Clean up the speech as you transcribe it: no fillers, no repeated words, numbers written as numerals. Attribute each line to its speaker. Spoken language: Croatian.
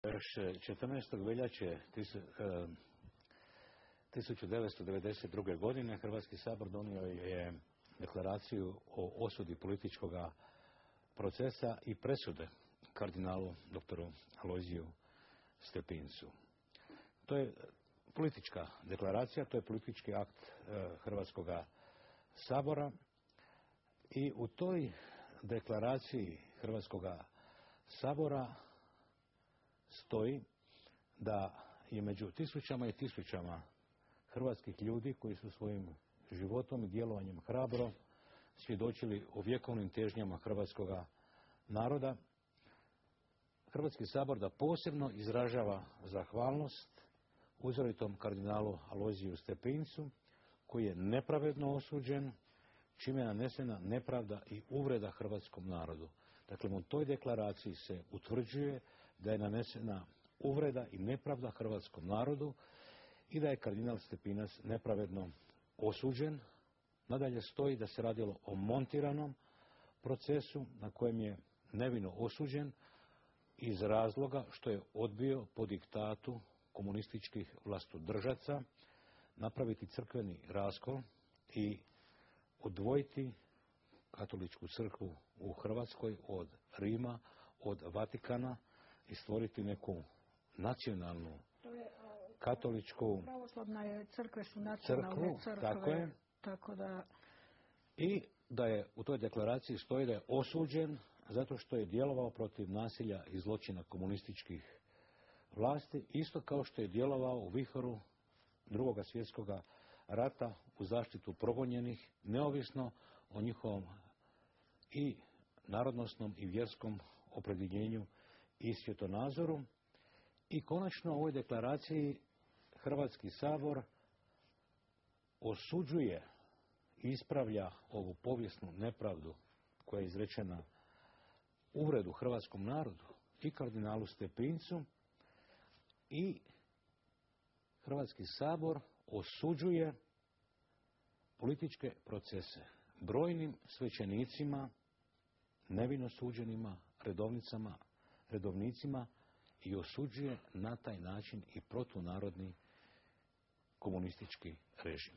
Speaker 1: Još 14. veljače 1992. godine Hrvatski sabor donio je deklaraciju o osudi političkog procesa i presude kardinalu doktoru Alojziju Stepincu. To je politička deklaracija, to je politički akt Hrvatskog sabora i u toj deklaraciji Hrvatskog sabora stoji da je među tisućama i tisućama hrvatskih ljudi koji su svojim životom i djelovanjem hrabro svjedočili o vjekovnim težnjama hrvatskoga naroda, Hrvatski sabor da posebno izražava zahvalnost uzoritom kardinalu Alojziju Stepincu koji je nepravedno osuđen, čime je nanesena nepravda i uvreda hrvatskom narodu. Dakle, u toj deklaraciji se utvrđuje da je nanesena uvreda i nepravda hrvatskom narodu i da je kardinal Stepinac nepravedno osuđen. Nadalje stoji da se radilo o montiranom procesu na kojem je nevino osuđen iz razloga što je odbio po diktatu komunističkih vlastodržaca napraviti crkveni raskol i odvojiti katoličku crkvu u Hrvatskoj od Rima, od Vatikana i stvoriti neku nacionalnu katoličku
Speaker 2: pravoslavne crkve su nacionalne crkve.
Speaker 1: Tako je.
Speaker 2: Tako da...
Speaker 1: I da je u toj deklaraciji stoji da je osuđen zato što je djelovao protiv nasilja i zločina komunističkih vlasti, isto kao što je djelovao u vihoru Drugoga svjetskog rata u zaštitu progonjenih, neovisno o njihovom i narodnosnom i vjerskom opredjeljenju i svjetonazoru. I konačno u ovoj deklaraciji Hrvatski sabor osuđuje i ispravlja ovu povijesnu nepravdu koja je izrečena uvredu hrvatskom narodu i kardinalu Stepincu, i Hrvatski sabor osuđuje političke procese brojnim svećenicima, nevino suđenima, redovnicima i osuđuje na taj način i protunarodni komunistički režim.